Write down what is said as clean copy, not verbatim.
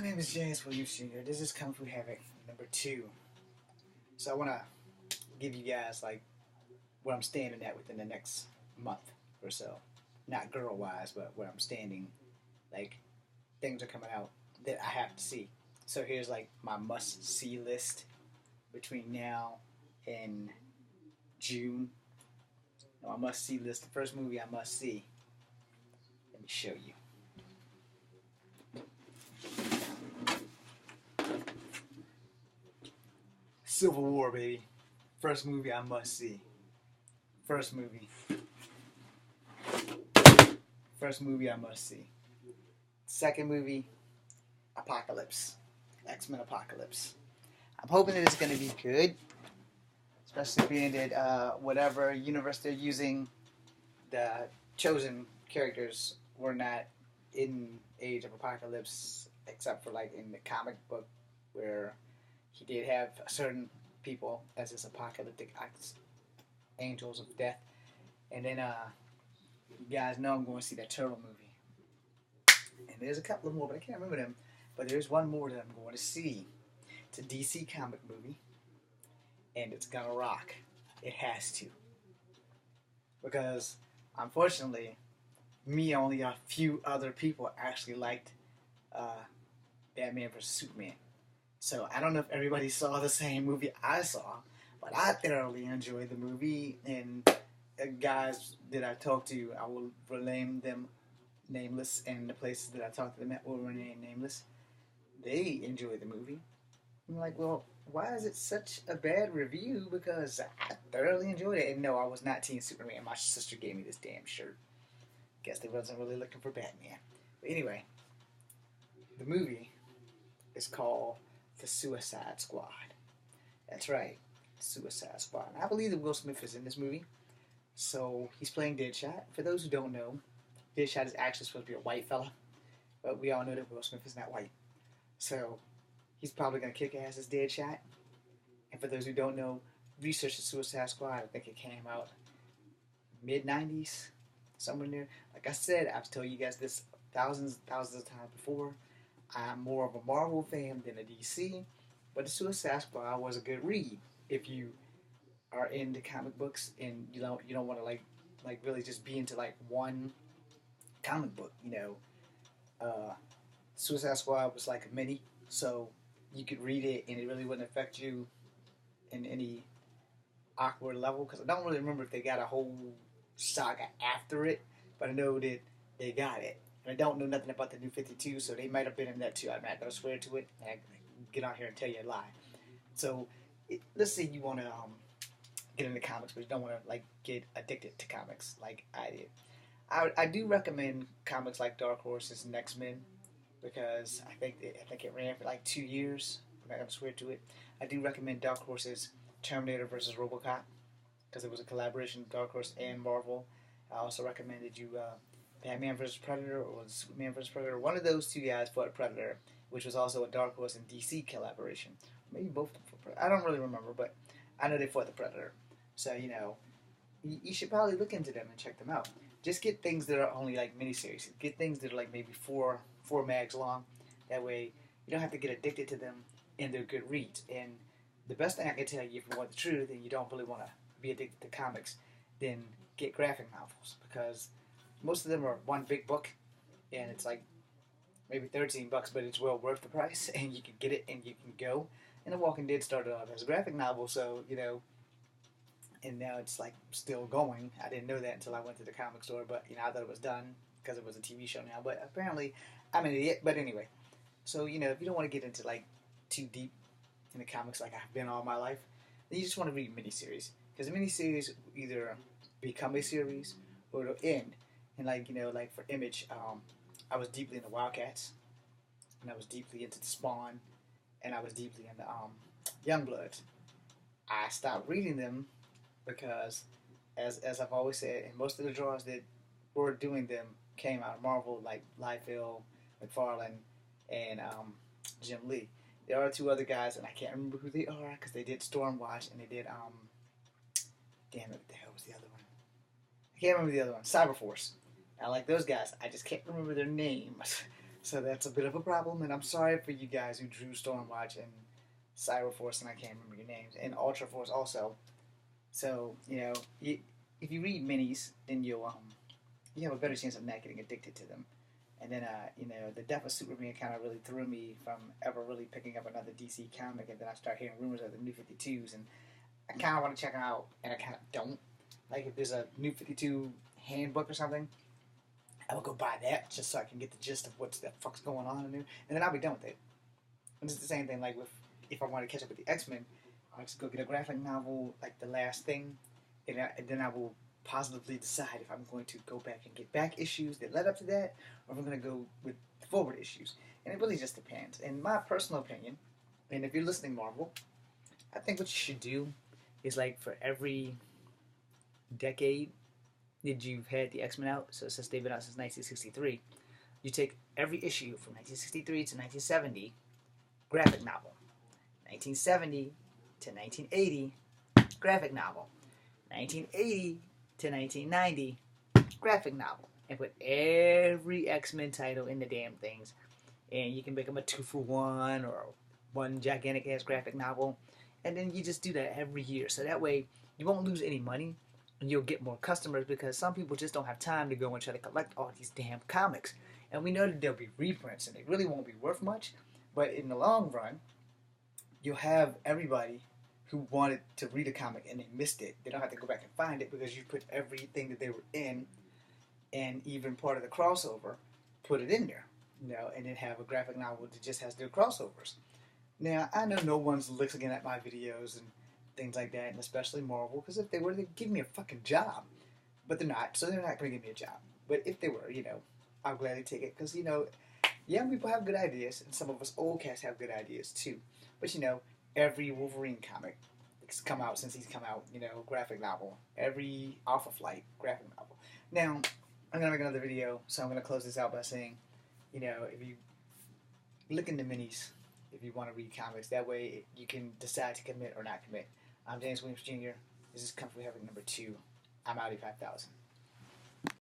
name is James Williams Jr. This is Kung Fu Havoc number 2. So I want to give you guys like where I'm standing at within the next month or so. Not girl-wise, but where I'm standing. Like, things are coming out that I have to see. So here's like my must-see list between now and June. My must-see list. The first movie I must see. Let me show you. Civil War, baby. First movie I must see. First movie. First movie I must see. Second movie, Apocalypse. X-Men Apocalypse. I'm hoping that it's going to be good. Especially being that whatever universe they're using, the chosen characters were not in Age of Apocalypse, except for like in the comic book where he did have certain people as his apocalyptic angels of death. And then you guys know I'm going to see that Turtle movie. And there's a couple of more, but I can't remember them. But there's one more that I'm going to see. It's a DC comic movie. And it's gonna rock. It has to. Because, unfortunately, me only a few other people actually liked Batman vs. Superman. So I don't know if everybody saw the same movie I saw, but I thoroughly enjoyed the movie. And guys that I talked to, I will rename them nameless, and the places that I talked to them at will remain nameless. They enjoyed the movie. I'm like, well, why is it such a bad review? Because I thoroughly enjoyed it. And no, I was not Team Superman. My sister gave me this damn shirt. Guess they wasn't really looking for Batman. But anyway, the movie is called The Suicide Squad. That's right, Suicide Squad. And I believe that Will Smith is in this movie. So he's playing Deadshot. For those who don't know, Deadshot is actually supposed to be a white fella. But we all know that Will Smith is not white. So he's probably going to kick ass as Deadshot. And for those who don't know, research the Suicide Squad. I think it came out mid-90s, somewhere in there. Like I said, I've told you guys this thousands of times before. I'm more of a Marvel fan than a DC. But the Suicide Squad was a good read if you are into comic books and you don't want to like really just be into like one comic book. Suicide Squad was like a mini, so you could read it and it really wouldn't affect you in any awkward level, because I don't really remember if they got a whole saga after it, but I know that they got it. And I don't know nothing about the New 52, so they might have been in that too. I'm not going to swear to it, and I get on here and tell you a lie. So let's say you want to get into comics, but you don't want to like get addicted to comics like I did. I do recommend comics like Dark Horses and X-Men, because I think it ran for like 2 years. I'm not going to swear to it. I do recommend Dark Horse's Terminator vs. RoboCop, because it was a collaboration of Dark Horse and Marvel. I also recommended you Batman vs. Predator or Superman vs. Predator. One of those two guys fought Predator, which was also a Dark Horse and DC collaboration. Maybe both of them fought Predator. I don't really remember, but I know they fought the Predator. So, you should probably look into them and check them out. Just get things that are only like miniseries. Get things that are like maybe four mags long. That way you don't have to get addicted to them, and they're good reads. And the best thing I can tell you, if you want the truth and you don't really want to be addicted to comics, then get graphic novels, because most of them are one big book, and it's like maybe $13, but it's well worth the price, and you can get it and you can go. And The Walking Dead started off as a graphic novel, so and now it's like still going. I didn't know that until I went to the comic store, but I thought it was done because it was a TV show now. But apparently, I'm an idiot. But anyway, so if you don't want to get into like too deep in the comics like I've been all my life, then you just want to read miniseries, because the miniseries either become a series or it'll end. And like for Image, I was deeply into Wildcats, and I was deeply into the Spawn, and I was deeply into Youngbloods. I stopped reading them because, as I've always said, and most of the drawers that were doing them came out of Marvel, like Liefeld, McFarlane, and Jim Lee. There are two other guys, and I can't remember who they are, because they did Stormwatch, and they did, damn it, what the hell was the other one? I can't remember the other one. Cyberforce. I like those guys. I just can't remember their names. So that's a bit of a problem, and I'm sorry for you guys who drew Stormwatch and Cyberforce, and I can't remember your names, and Ultra Force also. So if you read minis, then you have a better chance of not getting addicted to them. And then the death of Superman kind of really threw me from ever really picking up another DC comic, and then I start hearing rumors of the New 52s, and I kind of want to check them out, and I kind of don't. Like if there's a New 52 handbook or something, I will go buy that just so I can get the gist of what the fuck's going on in there, and then I'll be done with it. And it's the same thing like with if I want to catch up with the X-Men, I'll just go get a graphic novel like the last thing, and then I will positively decide if I'm going to go back and get back issues that led up to that, or if I'm going to go with forward issues. And it really just depends. In my personal opinion, and if you're listening, Marvel, I think what you should do is like for every decade that you've had the X-Men out, so since they've been out since 1963, you take every issue from 1963 to 1970, graphic novel. 1970 to 1980, graphic novel. 1980 to 1990, graphic novel. And put every X-Men title in the damn things. And you can make them a 2-for-1 or one gigantic ass graphic novel. And then you just do that every year. So that way you won't lose any money and you'll get more customers, because some people just don't have time to go and try to collect all these damn comics. And we know that there'll be reprints and they really won't be worth much. But in the long run, you'll have everybody who wanted to read a comic and they missed it. They don't have to go back and find it because you put everything that they were in, and even part of the crossover, put it in there, and then have a graphic novel that just has their crossovers. Now, I know no one's looking at my videos and things like that, and especially Marvel, because if they were, they'd give me a fucking job. But they're not, so they're not going to give me a job. But if they were, I'll gladly take it, because, young people have good ideas, and some of us old cats have good ideas too. But, every Wolverine comic that's come out since he's come out, graphic novel. Every Alpha Flight graphic novel. Now, I'm going to make another video, so I'm going to close this out by saying, if you look into minis, if you want to read comics, that way you can decide to commit or not commit. I'm James Williams Jr. This is Comfort Having number 2. I'm Audi 5000.